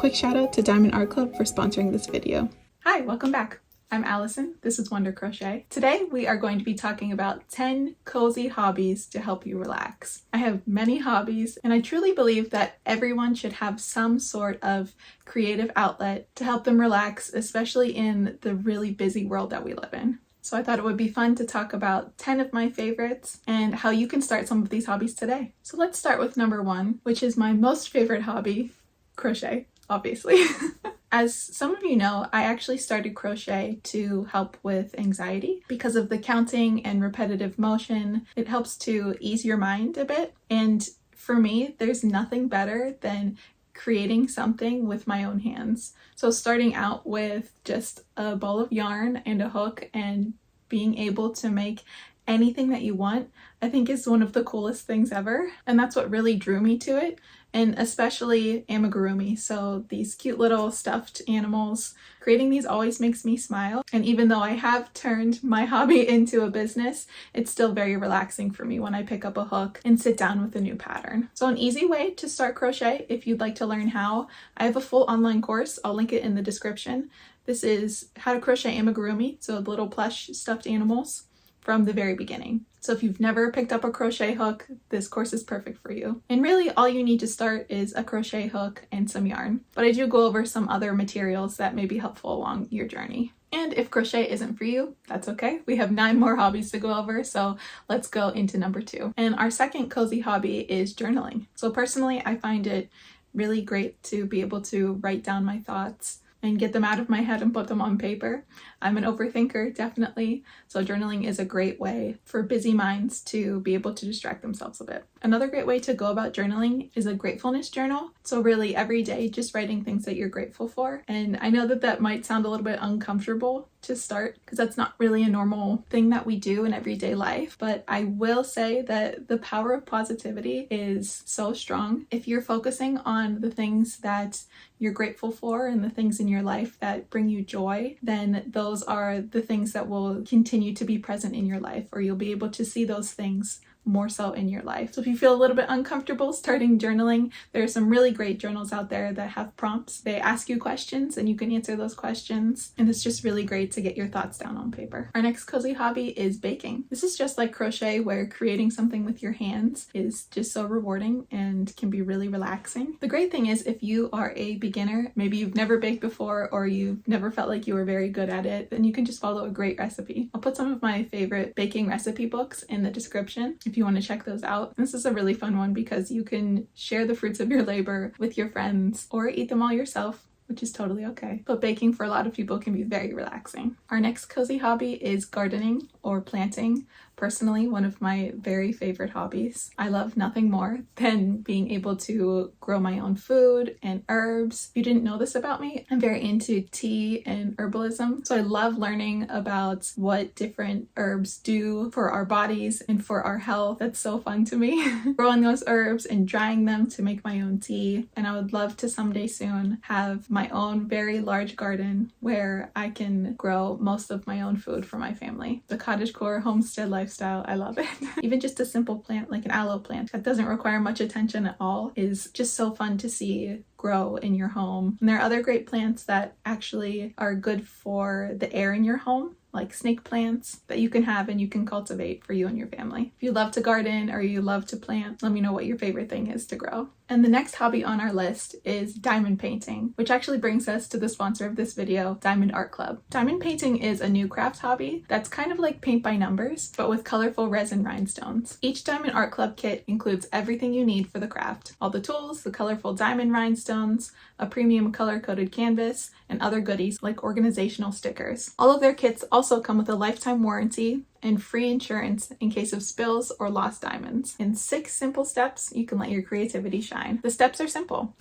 quick shout out to Diamond Art Club for sponsoring this video. Hi, welcome back. I'm Allison. This is Wonder Crochet. Today we are going to be talking about 10 cozy hobbies to help you relax. I have many hobbies and I truly believe that everyone should have some sort of creative outlet to help them relax, especially in the really busy world that we live in. So I thought it would be fun to talk about 10 of my favorites and how you can start some of these hobbies today. So let's start with number 1, which is my most favorite hobby, crochet, obviously. As some of you know, I actually started crochet to help with anxiety because of the counting and repetitive motion. It helps to ease your mind a bit. And for me, there's nothing better than creating something with my own hands. So starting out with just a ball of yarn and a hook and being able to make anything that you want, I think is one of the coolest things ever. And that's what really drew me to it. And especially amigurumi, so these cute little stuffed animals. Creating these always makes me smile. And even though I have turned my hobby into a business, it's still very relaxing for me when I pick up a hook and sit down with a new pattern. So an easy way to start crochet, if you'd like to learn how, I have a full online course. I'll link it in the description. This is how to crochet amigurumi, so little plush stuffed animals, from the very beginning. So if you've never picked up a crochet hook, this course is perfect for you. And really all you need to start is a crochet hook and some yarn. But I do go over some other materials that may be helpful along your journey. And if crochet isn't for you, that's okay. We have 9 more hobbies to go over, so let's go into number 2. And our second cozy hobby is journaling. So personally, I find it really great to be able to write down my thoughts and get them out of my head and put them on paper. I'm an overthinker, definitely, so journaling is a great way for busy minds to be able to distract themselves a bit. Another great way to go about journaling is a gratefulness journal. So really every day just writing things that you're grateful for. And I know that that might sound a little bit uncomfortable to start because that's not really a normal thing that we do in everyday life, but I will say that the power of positivity is so strong. If you're focusing on the things that you're grateful for and the things in your life that bring you joy, then those are the things that will continue to be present in your life, or you'll be able to see those things more so in your life. So if you feel a little bit uncomfortable starting journaling, there are some really great journals out there that have prompts. They ask you questions and you can answer those questions. And it's just really great to get your thoughts down on paper. Our next cozy hobby is baking. This is just like crochet, where creating something with your hands is just so rewarding and can be really relaxing. The great thing is if you are a beginner, maybe you've never baked before or you've never felt like you were very good at it, then you can just follow a great recipe. I'll put some of my favorite baking recipe books in the description if you want to check those out. This is a really fun one because you can share the fruits of your labor with your friends or eat them all yourself, which is totally okay. But baking for a lot of people can be very relaxing. Our next cozy hobby is gardening or planting. Personally, one of my very favorite hobbies. I love nothing more than being able to grow my own food and herbs. If you didn't know this about me, I'm very into tea and herbalism. So I love learning about what different herbs do for our bodies and for our health. That's so fun to me. Growing those herbs and drying them to make my own tea. And I would love to someday soon have my own very large garden where I can grow most of my own food for my family. The cottagecore homestead lifestyle, I love it. Even just a simple plant like an aloe plant that doesn't require much attention at all is just so fun to see grow in your home. And there are other great plants that actually are good for the air in your home, like snake plants that you can have and you can cultivate for you and your family. If you love to garden or you love to plant, let me know what your favorite thing is to grow. And the next hobby on our list is diamond painting, which actually brings us to the sponsor of this video, Diamond Art Club. Diamond painting is a new craft hobby that's kind of like paint by numbers, but with colorful resin rhinestones. Each Diamond Art Club kit includes everything you need for the craft. All the tools, the colorful diamond rhinestones, a premium color-coded canvas, and other goodies like organizational stickers. All of their kits also come with a lifetime warranty and free insurance in case of spills or lost diamonds. In 6 simple steps, you can let your creativity shine. The steps are simple.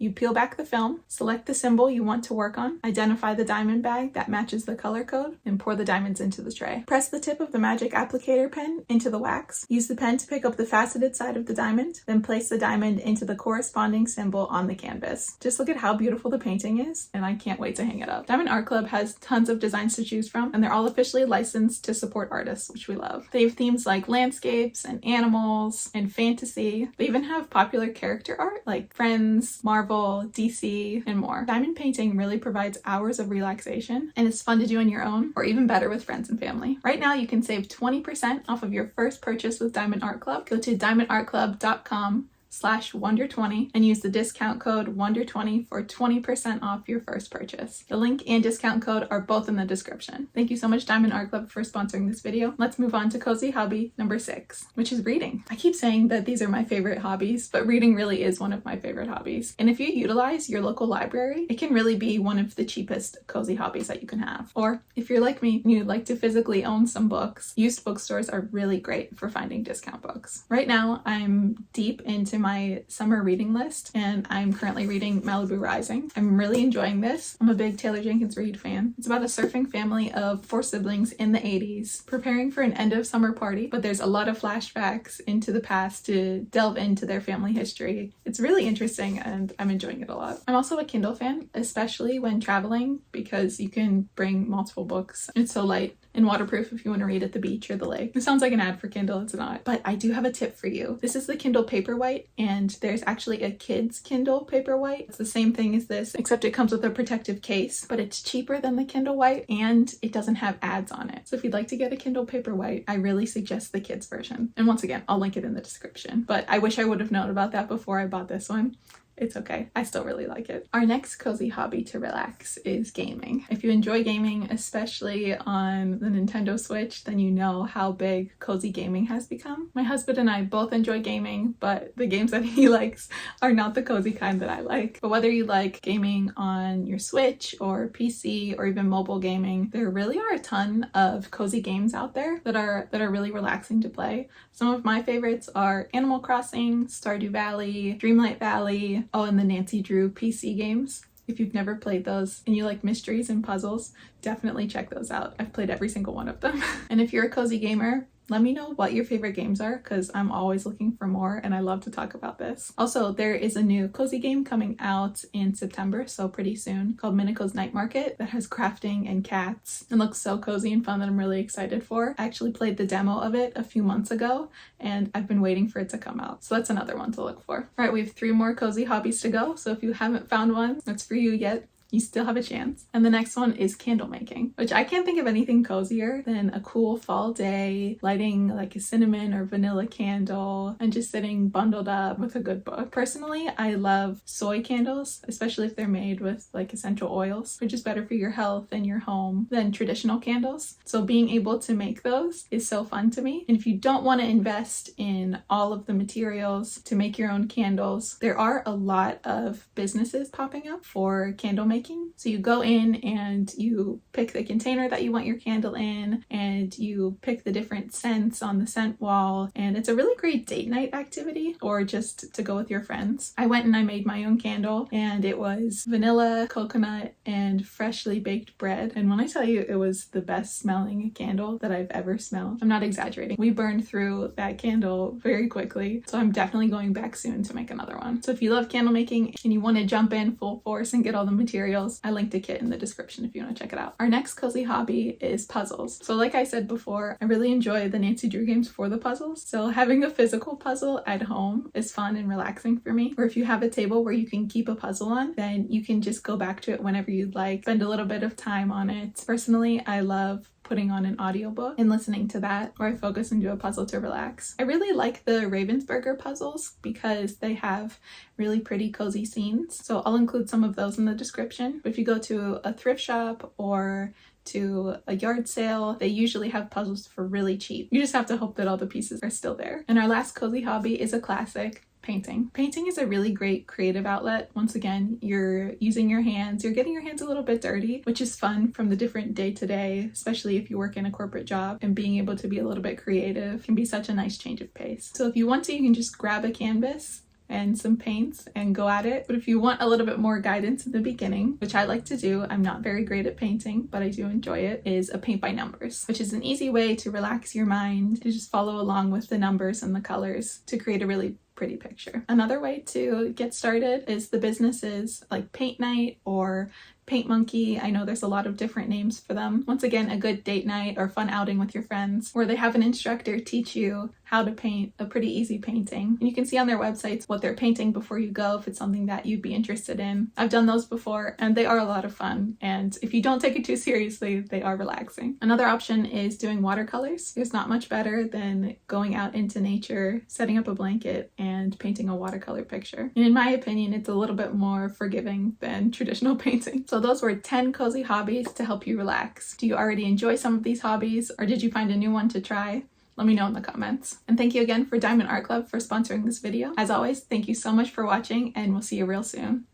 You peel back the film, select the symbol you want to work on, identify the diamond bag that matches the color code, and pour the diamonds into the tray. Press the tip of the magic applicator pen into the wax. Use the pen to pick up the faceted side of the diamond, then place the diamond into the corresponding symbol on the canvas. Just look at how beautiful the painting is, and I can't wait to hang it up. Diamond Art Club has tons of designs to choose from, and they're all officially licensed to support artists, which we love. They have themes like landscapes and animals and fantasy. They even have popular character art like Friends, Marvel, Marvel, DC, and more. Diamond painting really provides hours of relaxation, and it's fun to do on your own, or even better with friends and family. Right now, you can save 20% off of your first purchase with Diamond Art Club. Go to diamondartclub.com/wonder20 and use the discount code wonder20 for 20% off your first purchase. The link and discount code are both in the description. Thank you so much, Diamond Art Club, for sponsoring this video. Let's move on to cozy hobby number 6, which is reading. I keep saying that these are my favorite hobbies, but reading really is one of my favorite hobbies. And if you utilize your local library, it can really be one of the cheapest cozy hobbies that you can have. Or if you're like me and you'd like to physically own some books, used bookstores are really great for finding discount books. Right now, I'm deep into my summer reading list, and I'm currently reading Malibu Rising. I'm really enjoying this. I'm a big Taylor Jenkins Reid fan. It's about a surfing family of 4 siblings in the 80s preparing for an end of summer party, but there's a lot of flashbacks into the past to delve into their family history. It's really interesting and I'm enjoying it a lot. I'm also a Kindle fan, especially when traveling, because you can bring multiple books. It's so light and waterproof if you want to read at the beach or the lake. It sounds like an ad for Kindle, it's not. But I do have a tip for you. This is the Kindle Paperwhite, and there's actually a kid's Kindle Paperwhite. It's the same thing as this, except it comes with a protective case, but it's cheaper than the Kindle White and it doesn't have ads on it. So if you'd like to get a Kindle Paperwhite, I really suggest the kids version. And once again, I'll link it in the description. But I wish I would have known about that before I bought this one. It's okay. I still really like it. Our next cozy hobby to relax is gaming. If you enjoy gaming, especially on the Nintendo Switch, then you know how big cozy gaming has become. My husband and I both enjoy gaming, but the games that he likes are not the cozy kind that I like. But whether you like gaming on your Switch or PC or even mobile gaming, there really are a ton of cozy games out there that are really relaxing to play. Some of my favorites are Animal Crossing, Stardew Valley, Dreamlight Valley, and the Nancy Drew PC games. If you've never played those and you like mysteries and puzzles, definitely check those out. I've played every single one of them. And if you're a cozy gamer, let me know what your favorite games are, because I'm always looking for more and I love to talk about this. Also, there is a new cozy game coming out in September, so pretty soon, called Minako's Night Market, that has crafting and cats and looks so cozy and fun that I'm really excited for. I actually played the demo of it a few months ago and I've been waiting for it to come out. So that's another one to look for. All right, we have 3 more cozy hobbies to go. So if you haven't found one that's for you yet, you still have a chance. And the next one is candle making, which I can't think of anything cozier than a cool fall day, lighting like a cinnamon or vanilla candle and just sitting bundled up with a good book. Personally, I love soy candles, especially if they're made with like essential oils, which is better for your health and your home than traditional candles. So being able to make those is so fun to me. And if you don't want to invest in all of the materials to make your own candles, there are a lot of businesses popping up for candle making. So you go in and you pick the container that you want your candle in, and you pick the different scents on the scent wall, and it's a really great date night activity or just to go with your friends. I went and I made my own candle, and it was vanilla, coconut, and freshly baked bread. And when I tell you it was the best smelling candle that I've ever smelled, I'm not exaggerating. We burned through that candle very quickly, so I'm definitely going back soon to make another one. So if you love candle making and you want to jump in full force and get all the materials, I linked a kit in the description if you want to check it out. Our next cozy hobby is puzzles. So like I said before, I really enjoy the Nancy Drew games for the puzzles. So having a physical puzzle at home is fun and relaxing for me. Or if you have a table where you can keep a puzzle on, then you can just go back to it whenever you'd like, spend a little bit of time on it. Personally, I love putting on an audiobook and listening to that, or I focus and do a puzzle to relax. I really like the Ravensburger puzzles because they have really pretty cozy scenes. So I'll include some of those in the description. But if you go to a thrift shop or to a yard sale, they usually have puzzles for really cheap. You just have to hope that all the pieces are still there. And our last cozy hobby is a classic. Painting. Painting is a really great creative outlet. Once again, you're using your hands, you're getting your hands a little bit dirty, which is fun from the different day-to-day, especially if you work in a corporate job, and being able to be a little bit creative can be such a nice change of pace. So if you want to, you can just grab a canvas and some paints and go at it. But if you want a little bit more guidance in the beginning, which I like to do, I'm not very great at painting, but I do enjoy it, is a paint by numbers, which is an easy way to relax your mind, to just follow along with the numbers and the colors to create a really pretty picture. Another way to get started is the businesses like Paint Night or paint monkey. I know there's a lot of different names for them. Once again, a good date night or fun outing with your friends where they have an instructor teach you how to paint a pretty easy painting. And you can see on their websites what they're painting before you go if it's something that you'd be interested in. I've done those before and they are a lot of fun. And if you don't take it too seriously, they are relaxing. Another option is doing watercolors. There's not much better than going out into nature, setting up a blanket, and painting a watercolor picture. And in my opinion, it's a little bit more forgiving than traditional painting. So those were 10 cozy hobbies to help you relax. Do you already enjoy some of these hobbies, or did you find a new one to try? Let me know in the comments. And thank you again for Diamond Art Club for sponsoring this video. As always, thank you so much for watching, and we'll see you real soon.